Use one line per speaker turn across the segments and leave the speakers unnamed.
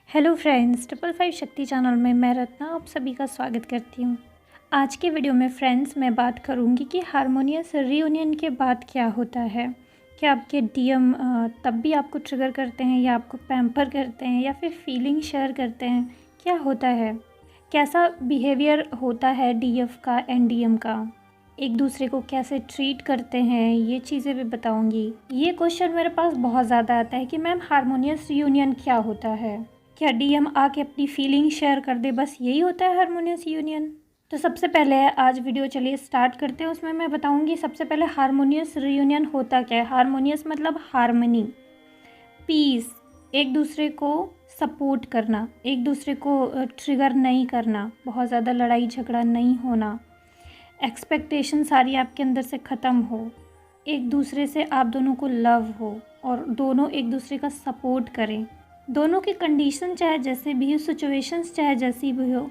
Hello friends, 555 शक्ति channel में मैं रत्ना आप सभी का स्वागत करती हूँ। आज के वीडियो में फ्रेंड्स मैं बात करूँगी कि हारमोनियस रीयूनियन के बाद क्या होता है। क्या आपके डीएम तब भी आपको ट्रिगर करते हैं या आपको पैम्पर करते हैं या फिर फीलिंग शेयर करते हैं, क्या होता है, कैसा बिहेवियर होता है डीएफ का एंड डीएम का, एक दूसरे को कैसे ट्रीट करते हैं, ये चीज़ें भी बताऊँगी। ये क्वेश्चन मेरे पास बहुत ज़्यादा आता है कि मैम हारमोनियस रीयूनियन क्या होता है, क्या डीएम आके अपनी फीलिंग शेयर कर दे, बस यही होता है हारमोनियस यूनियन। तो सबसे पहले आज वीडियो चलिए स्टार्ट करते हैं। उसमें मैं बताऊंगी सबसे पहले हारमोनियस रीयूनियन होता क्या है। हारमोनियस मतलब हारमनी, पीस, एक दूसरे को सपोर्ट करना, एक दूसरे को ट्रिगर नहीं करना, बहुत ज़्यादा लड़ाई झगड़ा नहीं होना, एक्सपेक्टेशन सारी आपके अंदर से ख़त्म हो, एक दूसरे से आप दोनों को लव हो और दोनों एक दूसरे का सपोर्ट करें। दोनों की कंडीशन चाहे जैसे भी हो, सिचुएशंस चाहे जैसी भी हो।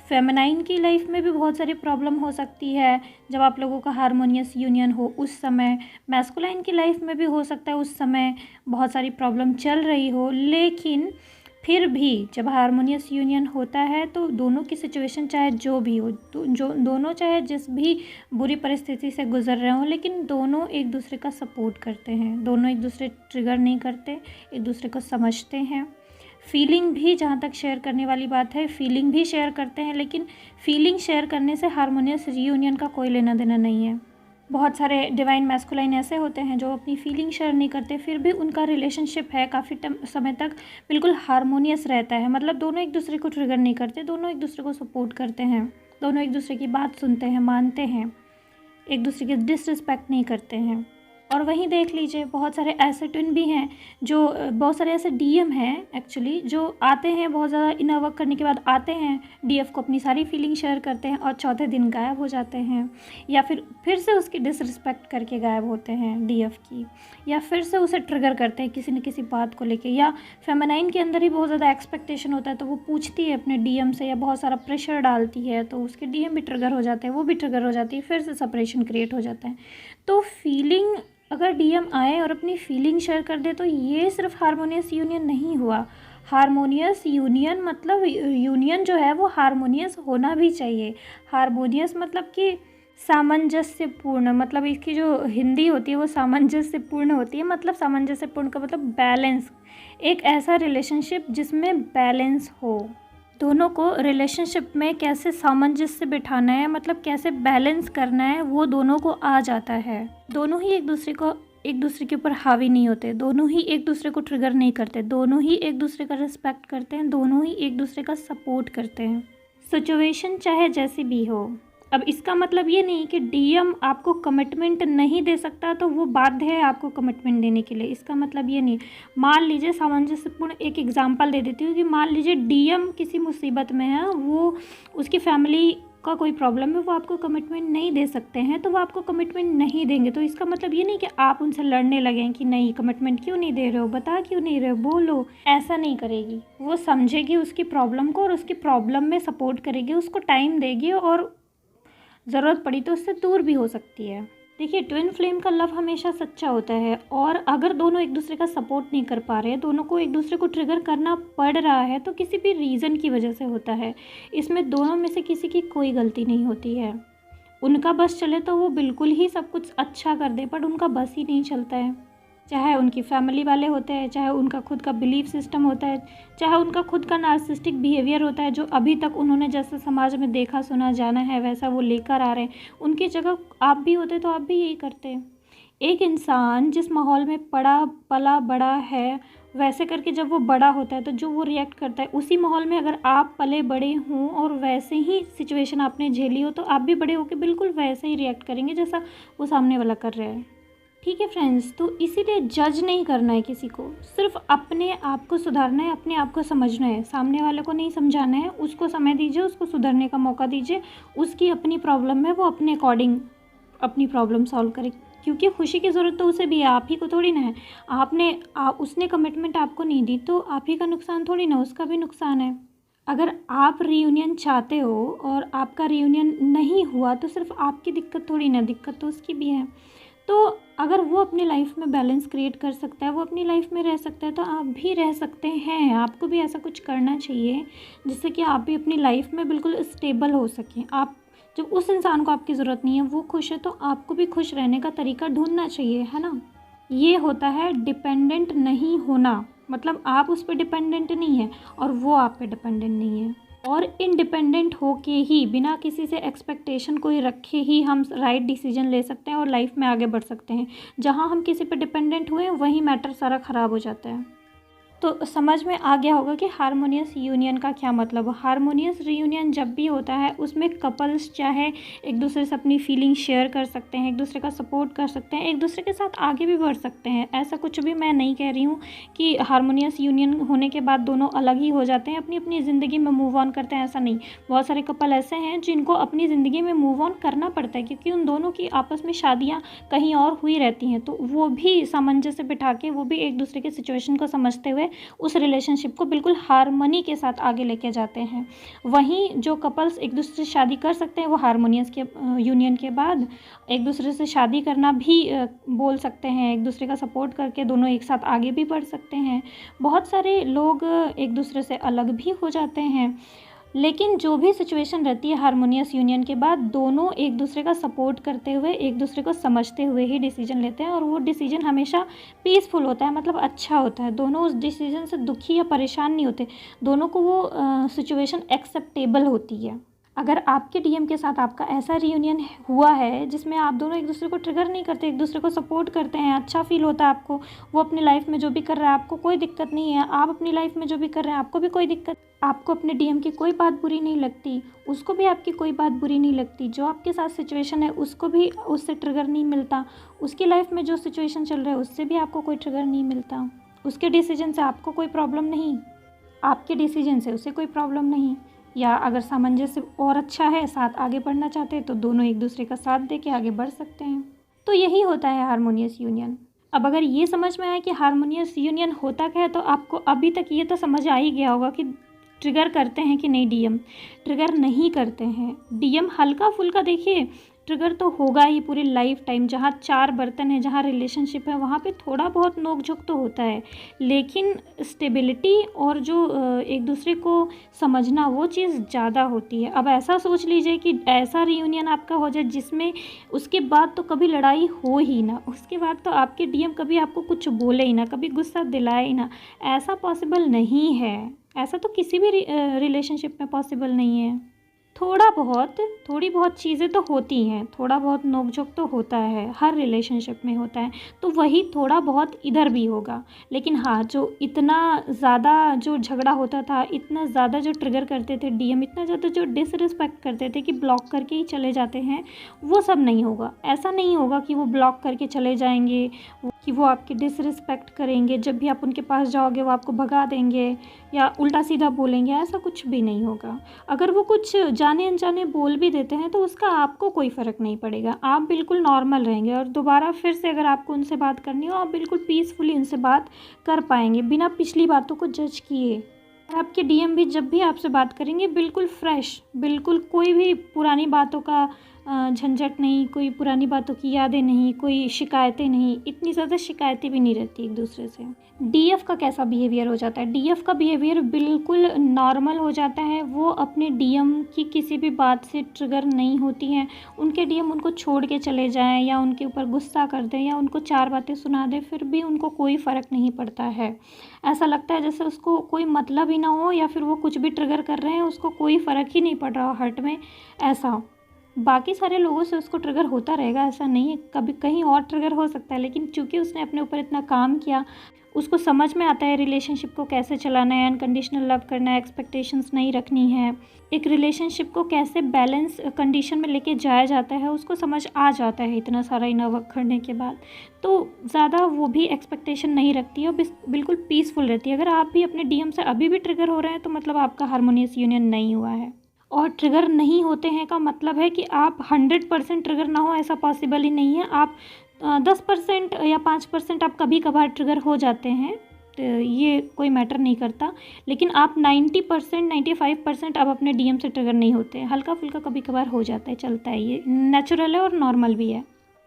फेमिनाइन की लाइफ में भी बहुत सारी प्रॉब्लम हो सकती है जब आप लोगों का हारमोनियस यूनियन हो उस समय। मैस्कुलाइन की लाइफ में भी हो सकता है उस समय बहुत सारी प्रॉब्लम चल रही हो, लेकिन फिर भी जब हारमोनियस यूनियन होता है तो दोनों की सिचुएशन चाहे जो भी हो, जो दोनों चाहे जिस भी बुरी परिस्थिति से गुजर रहे हों, लेकिन दोनों एक दूसरे का सपोर्ट करते हैं, दोनों एक दूसरे ट्रिगर नहीं करते, एक दूसरे को समझते हैं। फीलिंग भी, जहाँ तक शेयर करने वाली बात है, फीलिंग भी शेयर करते हैं, लेकिन फीलिंग शेयर करने से हारमोनियस रीयूनियन का कोई लेना देना नहीं है। बहुत सारे डिवाइन मैस्कुलाइन ऐसे होते हैं जो अपनी फीलिंग शेयर नहीं करते, फिर भी उनका रिलेशनशिप है काफ़ी समय तक बिल्कुल हारमोनियस रहता है। मतलब दोनों एक दूसरे को ट्रिगर नहीं करते, दोनों एक दूसरे को सपोर्ट करते हैं, दोनों एक दूसरे की बात सुनते हैं, मानते हैं, एक दूसरे की डिसरिस्पेक्ट नहीं करते हैं। और वहीं देख लीजिए बहुत सारे ऐसे ट्विन भी हैं जो, बहुत सारे ऐसे डीएम हैं एक्चुअली, जो आते हैं बहुत ज़्यादा इनर वर्क करने के बाद आते हैं, डीएफ को अपनी सारी फीलिंग शेयर करते हैं और चौथे दिन गायब हो जाते हैं, या फिर से उसकी डिसरिस्पेक्ट करके गायब होते हैं डीएफ की, या फिर से उसे ट्रिगर करते हैं किसी न किसी बात को लेके। या फेमिनाइन के अंदर ही बहुत ज़्यादा एक्सपेक्टेशन होता है तो वो पूछती है अपने डीएम से या बहुत सारा प्रेशर डालती है तो उसके डीएम भी ट्रिगर हो जाते हैं, वो भी ट्रिगर हो जाती है, फिर से सेपरेशन क्रिएट हो जाता है। तो फीलिंग, अगर डीएम आए और अपनी फीलिंग शेयर कर दे तो ये सिर्फ हारमोनियस यूनियन नहीं हुआ। हारमोनियस यूनियन मतलब यूनियन जो है वो हारमोनियस होना भी चाहिए। हारमोनियस मतलब कि सामंजस्यपूर्ण, मतलब इसकी जो हिंदी होती है वो सामंजस्यपूर्ण होती है। मतलब सामंजस्यपूर्ण का मतलब बैलेंस, एक ऐसा रिलेशनशिप जिसमें बैलेंस हो। दोनों को रिलेशनशिप में कैसे सामंजस्य बिठाना है, मतलब कैसे बैलेंस करना है, वो दोनों को आ जाता है। दोनों ही एक दूसरे के ऊपर हावी नहीं होते, दोनों ही एक दूसरे को ट्रिगर नहीं करते, दोनों ही एक दूसरे का रिस्पेक्ट करते हैं, दोनों ही एक दूसरे का सपोर्ट करते हैं, सिचुएशन चाहे जैसी भी हो। अब इसका मतलब ये नहीं कि डीएम आपको कमिटमेंट नहीं दे सकता तो वो बाध्य है आपको कमिटमेंट देने के लिए, इसका मतलब ये नहीं। मान लीजिए, सामंजस्यपूर्ण एक एग्जांपल दे देती हूँ कि मान लीजिए डीएम किसी मुसीबत में है, वो उसकी फैमिली का कोई प्रॉब्लम है, वो आपको कमिटमेंट नहीं दे सकते हैं तो वो आपको कमिटमेंट नहीं देंगे। तो इसका मतलब ये नहीं कि आप उनसे लड़ने लगें कि नहीं कमिटमेंट क्यों नहीं दे रहे हो, बता क्यों नहीं रहे हो, बोलो। ऐसा नहीं करेगी, वो समझेगी उसकी प्रॉब्लम को और उसकी प्रॉब्लम में सपोर्ट करेगी, उसको टाइम देगी और ज़रूरत पड़ी तो उससे दूर भी हो सकती है। देखिए, ट्विन फ्लेम का लव हमेशा सच्चा होता है, और अगर दोनों एक दूसरे का सपोर्ट नहीं कर पा रहे, दोनों को एक दूसरे को ट्रिगर करना पड़ रहा है तो किसी भी रीज़न की वजह से होता है। इसमें दोनों में से किसी की कोई गलती नहीं होती है। उनका बस चले तो वो बिल्कुल ही सब कुछ अच्छा कर दे, बट उनका बस ही नहीं चलता है। चाहे उनकी फैमिली वाले होते हैं, चाहे उनका खुद का बिलीफ सिस्टम होता है, चाहे उनका खुद का नार्सिसिस्टिक बिहेवियर होता है जो अभी तक उन्होंने जैसे समाज में देखा सुना जाना है वैसा वो लेकर आ रहे हैं। उनकी जगह आप भी होते तो आप भी यही करते। एक इंसान जिस माहौल में पड़ा पला बड़ा है, वैसे करके जब वो बड़ा होता है तो जो वो रिएक्ट करता है, उसी माहौल में अगर आप पले बड़े हों और वैसे ही सिचुएशन आपने झेली हो तो आप भी बड़े होकर बिल्कुल वैसे ही रिएक्ट करेंगे जैसा वो सामने वाला कर रहा है। ठीक है फ्रेंड्स, तो इसीलिए जज नहीं करना है किसी को, सिर्फ अपने आप को सुधारना है, अपने आप को समझना है, सामने वाले को नहीं समझाना है। उसको समय दीजिए, उसको सुधरने का मौका दीजिए, उसकी अपनी प्रॉब्लम है, वो अपने अकॉर्डिंग अपनी प्रॉब्लम सॉल्व करे, क्योंकि खुशी की ज़रूरत तो उसे भी है, आप ही को थोड़ी ना है। उसने कमिटमेंट आपको नहीं दी तो आप ही का नुकसान थोड़ी ना, उसका भी नुकसान है। अगर आप रीयूनियन चाहते हो और आपका रीयूनियन नहीं हुआ तो सिर्फ आपकी दिक्कत थोड़ी ना, दिक्कत तो उसकी भी है। तो अगर वो अपनी लाइफ में बैलेंस क्रिएट कर सकता है, वो अपनी लाइफ में रह सकता है, तो आप भी रह सकते हैं। आपको भी ऐसा कुछ करना चाहिए जिससे कि आप भी अपनी लाइफ में बिल्कुल स्टेबल हो सकें। आप जब उस इंसान को आपकी ज़रूरत नहीं है, वो खुश है, तो आपको भी खुश रहने का तरीका ढूंढना चाहिए, है ना। ये होता है डिपेंडेंट नहीं होना, मतलब आप उस पर डिपेंडेंट नहीं है और वो आप पे डिपेंडेंट नहीं है। और इंडिपेंडेंट होके ही, बिना किसी से एक्सपेक्टेशन कोई रखे ही, हम राइट डिसीजन ले सकते हैं और लाइफ में आगे बढ़ सकते हैं। जहाँ हम किसी पे डिपेंडेंट हुए वहीं मैटर सारा ख़राब हो जाता है। तो समझ में आ गया होगा कि हारमोनियस यूनियन का क्या मतलब है। हारमोनियस रीयूनियन जब भी होता है उसमें कपल्स चाहे एक दूसरे से अपनी फीलिंग शेयर कर सकते हैं, एक दूसरे का सपोर्ट कर सकते हैं, एक दूसरे के साथ आगे भी बढ़ सकते हैं। ऐसा कुछ भी मैं नहीं कह रही हूँ कि हारमोनियस यूनियन होने के बाद दोनों अलग ही हो जाते हैं, अपनी अपनी ज़िंदगी में मूव ऑन करते हैं, ऐसा नहीं। बहुत सारे कपल ऐसे हैं जिनको अपनी ज़िंदगी में मूव ऑन करना पड़ता है, क्योंकि उन दोनों की आपस में शादियाँ कहीं और हुई रहती हैं, तो वो भी सामंजस्य बिठा के, वो भी एक दूसरे की सिचुएशन को समझते हुए उस रिलेशनशिप को बिल्कुल हारमोनी के साथ आगे लेके जाते हैं। वहीं जो कपल्स एक दूसरे से शादी कर सकते हैं, वो हारमोनियस के यूनियन के बाद एक दूसरे से शादी करना भी बोल सकते हैं, एक दूसरे का सपोर्ट करके दोनों एक साथ आगे भी बढ़ सकते हैं। बहुत सारे लोग एक दूसरे से अलग भी हो जाते हैं, लेकिन जो भी सिचुएशन रहती है हारमोनियस यूनियन के बाद, दोनों एक दूसरे का सपोर्ट करते हुए, एक दूसरे को समझते हुए ही डिसीजन लेते हैं, और वो डिसीजन हमेशा पीसफुल होता है, मतलब अच्छा होता है। दोनों उस डिसीजन से दुखी या परेशान नहीं होते, दोनों को वो सिचुएशन एक्सेप्टेबल होती है। अगर आपके डीएम के साथ आपका ऐसा रीयूनियन हुआ है जिसमें आप दोनों एक दूसरे को ट्रिगर नहीं करते, एक दूसरे को सपोर्ट करते हैं, अच्छा फील होता है आपको, वो अपनी लाइफ में जो भी कर रहा है आपको कोई दिक्कत नहीं है, आप अपनी लाइफ में जो भी कर रहे हैं आपको भी कोई दिक्कत, आपको अपने डीएम की कोई बात बुरी नहीं लगती, उसको भी आपकी कोई बात बुरी नहीं लगती, जो आपके साथ सिचुएशन है उसको भी उससे ट्रिगर नहीं मिलता, उसकी लाइफ में जो सिचुएशन चल रहा है उससे भी आपको कोई ट्रिगर नहीं मिलता, उसके डिसीजन से आपको कोई प्रॉब्लम नहीं, आपके डिसीजन से उसे कोई प्रॉब्लम नहीं, या अगर सामंजस्य और अच्छा है, साथ आगे बढ़ना चाहते हैं, तो दोनों एक दूसरे का साथ दे के आगे बढ़ सकते हैं। तो यही होता है हारमोनियस यूनियन। अब अगर ये समझ में आए कि हारमोनियस यूनियन होता क्या है, तो आपको अभी तक ये तो समझ आ ही गया होगा कि ट्रिगर करते हैं कि नहीं डीएम। ट्रिगर नहीं करते हैं डीएम, हल्का फुल्का देखिए, ट्रिगर तो होगा ही पूरी लाइफ टाइम। जहाँ चार बर्तन है, जहाँ रिलेशनशिप है, वहाँ पे थोड़ा बहुत नोक झोंक तो होता है, लेकिन स्टेबिलिटी और जो एक दूसरे को समझना, वो चीज़ ज़्यादा होती है। अब ऐसा सोच लीजिए कि ऐसा रीयूनियन आपका हो जाए जिसमें उसके बाद तो कभी लड़ाई हो ही ना, उसके बाद तो आपके डीएम कभी आपको कुछ बोले ही ना, कभी गुस्सा दिलाए ही ना, ऐसा पॉसिबल नहीं है। ऐसा तो किसी भी रिलेशनशिप में पॉसिबल नहीं है। थोड़ी बहुत चीज़ें तो होती हैं, थोड़ा बहुत नोक-झोंक तो होता है, हर रिलेशनशिप में होता है, तो वही थोड़ा बहुत इधर भी होगा। लेकिन हाँ, जो इतना ज़्यादा जो झगड़ा होता था, इतना ज़्यादा जो ट्रिगर करते थे डीएम, इतना ज़्यादा जो डिसरिस्पेक्ट करते थे कि ब्लॉक करके ही चले जाते हैं, वो सब नहीं होगा। ऐसा नहीं होगा कि वो ब्लॉक करके चले जाएंगे, कि वो आपकी डिसरिस्पेक्ट करेंगे, जब भी आप उनके पास जाओगे वो आपको भगा देंगे या उल्टा सीधा बोलेंगे, ऐसा कुछ भी नहीं होगा। अगर वो कुछ जाने अनजाने बोल भी देते हैं तो उसका आपको कोई फ़र्क नहीं पड़ेगा, आप बिल्कुल नॉर्मल रहेंगे, और दोबारा फिर से अगर आपको उनसे बात करनी हो, आप बिल्कुल पीसफुली उनसे बात कर पाएंगे बिना पिछली बातों को जज किए। और आपके डीएम भी जब भी आपसे बात करेंगे बिल्कुल फ्रेश, बिल्कुल कोई भी पुरानी बातों का झंझट नहीं, कोई पुरानी बातों की यादें नहीं, कोई शिकायतें नहीं, इतनी ज़्यादा शिकायतें भी नहीं रहती एक दूसरे से। डीएफ का कैसा बिहेवियर हो जाता है? डीएफ का बिहेवियर बिल्कुल नॉर्मल हो जाता है, वो अपने डीएम की किसी भी बात से ट्रिगर नहीं होती हैं। उनके डीएम उनको छोड़ के चले जाएं या उनके ऊपर गुस्सा कर दें या उनको चार बातें सुना दें, फिर भी उनको कोई फ़र्क नहीं पड़ता है। ऐसा लगता है जैसे उसको कोई मतलब ही ना हो, या फिर वो कुछ भी ट्रिगर कर रहे हैं उसको कोई फ़र्क ही नहीं पड़ रहा हर्ट में, ऐसा। बाकी सारे लोगों से उसको ट्रिगर होता रहेगा, ऐसा नहीं है, कभी कहीं और ट्रिगर हो सकता है, लेकिन चूंकि उसने अपने ऊपर इतना काम किया, उसको समझ में आता है रिलेशनशिप को कैसे चलाना है, अनकंडीशनल लव करना है, एक्सपेक्टेशंस नहीं रखनी है, एक रिलेशनशिप को कैसे बैलेंस कंडीशन में लेके जाया जाता है, उसको समझ आ जाता है इतना सारा इनर वर्क करने के बाद, तो ज़्यादा वो भी एक्सपेक्टेशन नहीं रखती है और बिल्कुल पीसफुल रहती है। अगर आप भी अपने डीएम से अभी भी ट्रिगर हो रहे हैं तो मतलब आपका हारमोनियस यूनियन नहीं हुआ है। और ट्रिगर नहीं होते हैं का मतलब है कि आप 100% ट्रिगर ना हो, ऐसा पॉसिबल ही नहीं है। आप 10% या 5% आप कभी कभार ट्रिगर हो जाते हैं, तो ये कोई मैटर नहीं करता, लेकिन आप 90% 95% आप अपने डीएम से ट्रिगर नहीं होते, हल्का फुल्का कभी कभार हो जाता है, चलता है, ये नेचुरल है और नॉर्मल भी है।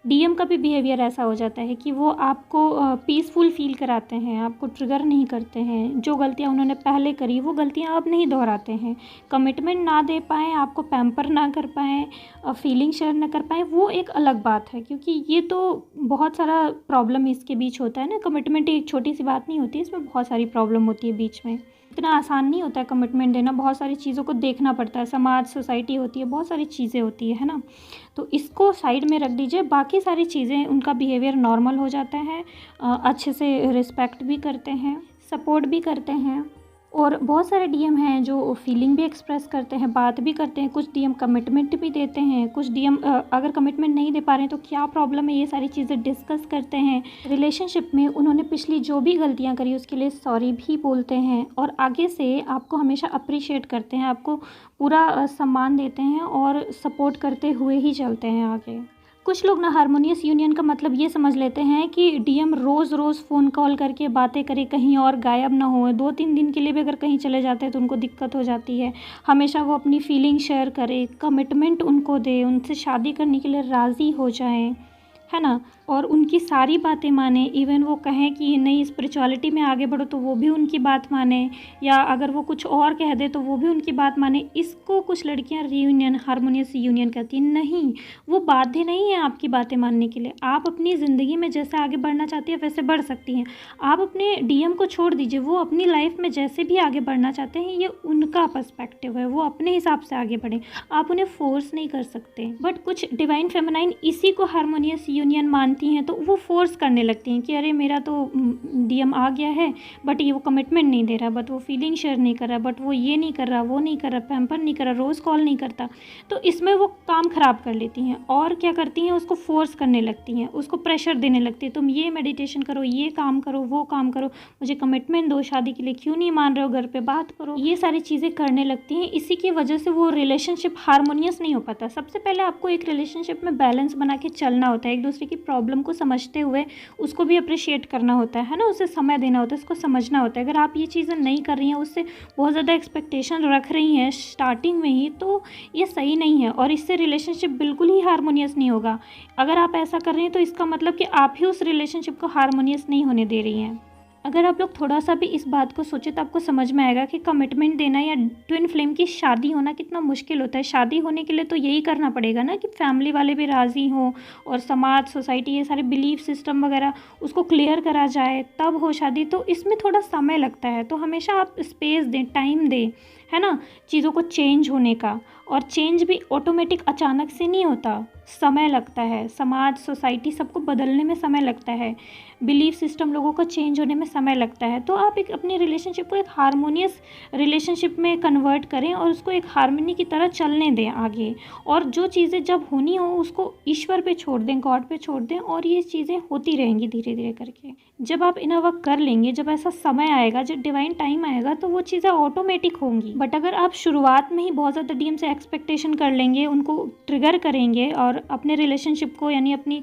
डीएम का भी बिहेवियर ऐसा हो जाता है कि वो आपको पीसफुल फील कराते हैं, आपको ट्रिगर नहीं करते हैं। जो गलतियाँ उन्होंने पहले करी वो गलतियाँ अब नहीं दोहराते हैं। कमिटमेंट ना दे पाएँ, आपको पैम्पर ना कर पाएँ, फीलिंग शेयर ना कर पाएँ, वो एक अलग बात है, क्योंकि ये तो बहुत सारा प्रॉब्लम इसके बीच होता है ना। कमिटमेंट एक छोटी सी बात नहीं होती, इसमें बहुत सारी प्रॉब्लम होती है बीच में। इतना आसान नहीं होता है कमिटमेंट देना, बहुत सारी चीज़ों को देखना पड़ता है, समाज, सोसाइटी होती है, बहुत सारी चीज़ें होती है ना। तो इसको साइड में रख दीजिए, बाकी सारी चीज़ें, उनका बिहेवियर नॉर्मल हो जाता है, अच्छे से रिस्पेक्ट भी करते हैं, सपोर्ट भी करते हैं। और बहुत सारे डीएम हैं जो फीलिंग भी एक्सप्रेस करते हैं, बात भी करते हैं। कुछ डीएम कमिटमेंट भी देते हैं, कुछ डीएम अगर कमिटमेंट नहीं दे पा रहे हैं तो क्या प्रॉब्लम है, ये सारी चीज़ें डिस्कस करते हैं। रिलेशनशिप में उन्होंने पिछली जो भी गलतियां करी उसके लिए सॉरी भी बोलते हैं, और आगे से आपको हमेशा अप्रिशिएट करते हैं, आपको पूरा सम्मान देते हैं और सपोर्ट करते हुए ही चलते हैं आगे। कुछ लोग ना हारमोनियस यूनियन का मतलब ये समझ लेते हैं कि डीएम रोज़ रोज़ फ़ोन कॉल करके बातें करे, कहीं और गायब ना हो। 2-3 दिन के लिए भी अगर कहीं चले जाते हैं तो उनको दिक्कत हो जाती है। हमेशा वो अपनी फीलिंग शेयर करे, कमिटमेंट उनको दे, उनसे शादी करने के लिए राज़ी हो जाएं, है ना, और उनकी सारी बातें माने। इवन वो कहें कि नहीं स्पिरिचुअलिटी में आगे बढ़ो तो वो भी उनकी बात माने, या अगर वो कुछ और कह दे तो वो भी उनकी बात माने। इसको कुछ लड़कियां रीयूनियन, हारमोनियस यूनियन कहती हैं। नहीं, वो बाध्य नहीं है आपकी बातें मानने के लिए। आप अपनी ज़िंदगी में जैसे आगे बढ़ना चाहती हैं वैसे बढ़ सकती हैं। आप अपने डीएम को छोड़ दीजिए, वो अपनी लाइफ में जैसे भी आगे बढ़ना चाहते हैं, ये उनका पर्सपेक्टिव है, वो अपने हिसाब से आगे बढ़ें, आप उन्हें फोर्स नहीं कर सकते। बट कुछ डिवाइन फेमिनाइन इसी को हारमोनियस यूनियन मानती हैं, तो वो फोर्स करने लगती हैं कि अरे मेरा तो डीएम आ गया है बट ये वो कमिटमेंट नहीं दे रहा, बट वो फीलिंग शेयर नहीं कर रहा, बट वो ये नहीं कर रहा, वो नहीं कर रहा, पैम्पर नहीं कर रहा, रोज़ कॉल नहीं करता। तो इसमें वो काम ख़राब कर लेती हैं और क्या करती हैं, उसको फोर्स करने लगती हैं, उसको प्रेशर देने लगती है, तुम ये मेडिटेशन करो, ये काम करो, वो काम करो, मुझे कमिटमेंट दो, शादी के लिए क्यों नहीं मान रहे हो, घर पे बात करो, ये सारी चीज़ें करने लगती हैं। इसी की वजह से वो रिलेशनशिप हारमोनियस नहीं हो पाता। सबसे पहले आपको एक रिलेशनशिप में बैलेंस बना के चलना होता है, एक दूसरे की प्रॉब्लम को समझते हुए उसको भी अप्रिशिएट करना होता है ना, उसे समय देना होता है, उसको समझना होता है। अगर आप ये चीज़ें नहीं कर रही हैं, उससे बहुत ज़्यादा एक्सपेक्टेशन रख रही हैं स्टार्टिंग में ही, तो ये सही नहीं है और इससे रिलेशनशिप बिल्कुल ही हारमोनियस नहीं होगा। अगर आप ऐसा कर रही हैं तो इसका मतलब कि आप ही उस रिलेशनशिप को हारमोनियस नहीं होने दे रही हैं। अगर आप लोग थोड़ा सा भी इस बात को सोचे तो आपको समझ में आएगा कि कमिटमेंट देना या ट्विन फ्लेम की शादी होना कितना मुश्किल होता है। शादी होने के लिए तो यही करना पड़ेगा ना कि फैमिली वाले भी राज़ी हों और समाज, सोसाइटी, ये सारे बिलीफ सिस्टम वगैरह उसको क्लियर करा जाए, तब हो शादी। तो इसमें थोड़ा समय लगता है, तो हमेशा आप स्पेस दें, टाइम दें, है ना, चीज़ों को चेंज होने का। और चेंज भी ऑटोमेटिक अचानक से नहीं होता, समय लगता है। समाज, सोसाइटी सबको बदलने में समय लगता है, बिलीफ सिस्टम लोगों का चेंज होने में समय लगता है। तो आप एक अपनी रिलेशनशिप को एक हारमोनियस रिलेशनशिप में कन्वर्ट करें और उसको एक हारमोनी की तरह चलने दें आगे। और जो चीज़ें जब होनी हो उसको ईश्वर पे छोड़ दें, गॉड पे छोड़ दें, और ये चीज़ें होती रहेंगी धीरे धीरे करके। जब आप इनर वर्क कर लेंगे, जब ऐसा समय आएगा, जब डिवाइन टाइम आएगा, तो वो चीज़ें ऑटोमेटिक होंगी। बट अगर आप शुरुआत में ही बहुत ज़्यादा डीएम से एक्सपेक्टेशन कर लेंगे, उनको ट्रिगर करेंगे और अपने रिलेशनशिप को, यानी अपनी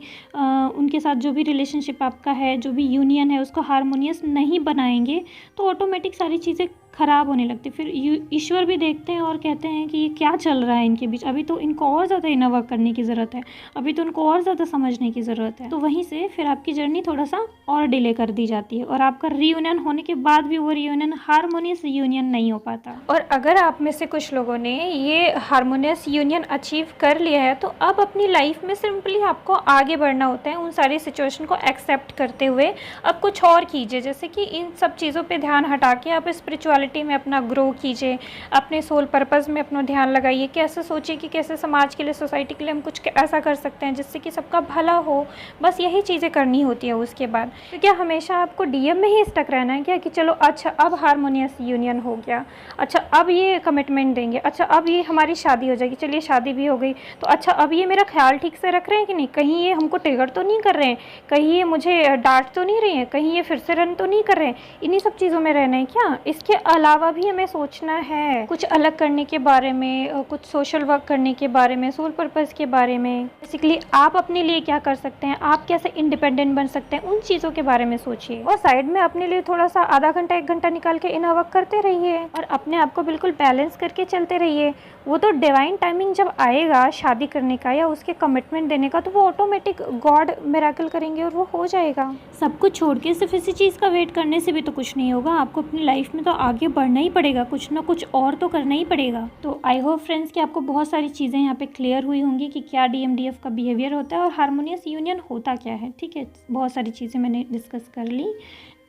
उनके साथ जो भी रिलेशनशिप आपका है, जो भी यूनियन है, उसको हारमोनियस नहीं बनाएंगे, तो ऑटोमेटिक सारी चीज़ें ख़राब होने लगती। फिर ईश्वर भी देखते हैं और कहते हैं कि ये क्या चल रहा है इनके बीच, अभी तो इनको और ज़्यादा इनर वर्क करने की ज़रूरत है, अभी तो इनको और ज़्यादा समझने की ज़रूरत है। तो वहीं से फिर आपकी जर्नी थोड़ा सा और डिले कर दी जाती है और आपका रीयूनियन होने के बाद भी वो रीयूनियन हारमोनियस यूनियन नहीं हो पाता। और अगर आप में से कुछ लोगों ने ये हारमोनियस यूनियन अचीव कर लिया है, तो अब अपनी लाइफ में सिंपली आपको आगे बढ़ना होता है, उन सारी सिचुएशन को एक्सेप्ट करते हुए अब कुछ और कीजिए। जैसे कि इन सब चीज़ों पर ध्यान हटा के आप स्पिरिचुअलिटी में अपना ग्रो कीजिए, अपने सोल पर्पस में अपना ध्यान लगाइए कि ऐसे सोचिए कि कैसे समाज के लिए, सोसाइटी के लिए हम कुछ ऐसा कर सकते हैं जिससे कि सबका भला हो। बस यही चीज़ें करनी होती है उसके बाद। तो क्या हमेशा आपको डीएम में ही स्टक रहना है क्या कि चलो अच्छा अब हारमोनियस यूनियन हो गया, अच्छा अब ये कमिटमेंट देंगे, अच्छा अब ये हमारी शादी हो जाएगी, चलिए शादी भी हो गई, तो अच्छा अब ये मेरा ख्याल ठीक से रख रहे हैं कि नहीं, कहीं ये हमको ट्रिगर तो नहीं कर रहे हैं, कहीं ये मुझे डांट तो नहीं रहे हैं, कहीं ये फिर से रन तो नहीं कर रहे हैं, इन्हीं सब चीज़ों में रहना है क्या? इसके अलावा भी हमें सोचना है कुछ अलग करने के बारे में, कुछ सोशल वर्क करने के बारे में, सोल पर्पज़ के बारे में। बेसिकली आप अपने लिए क्या कर सकते हैं, आप कैसे इंडिपेंडेंट बन सकते हैं, उन चीज़ों के बारे में सोचिए। और साइड में अपने लिए थोड़ा सा आधा घंटा 1 घंटा निकाल के इनर वर्क करते रहिए और अपने आप को बिल्कुल बैलेंस करके चलते रहिए। वो तो डिवाइन टाइमिंग जब आएगा शादी करने का या उसके कमिटमेंट देने का, तो वो ऑटोमेटिक गॉड मिरेकल करेंगे और वो हो जाएगा। सब कुछ छोड़ के सिर्फ इसी चीज़ का वेट करने से भी तो कुछ नहीं होगा। आपको अपनी लाइफ में तो आगे बढ़ना ही पड़ेगा, कुछ ना कुछ और तो करना ही पड़ेगा। तो आई होप फ्रेंड्स कि आपको बहुत सारी चीज़ें यहाँ पे क्लियर हुई होंगी कि क्या DMDF का बिहेवियर होता है और हार्मोनियस यूनियन होता क्या है। ठीक है, बहुत सारी चीज़ें मैंने डिस्कस कर ली।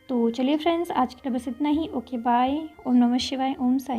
तो चलिए फ्रेंड्स, आज के लिए बस इतना ही। Okay bye. ओम नमः शिवाय, ओम साई।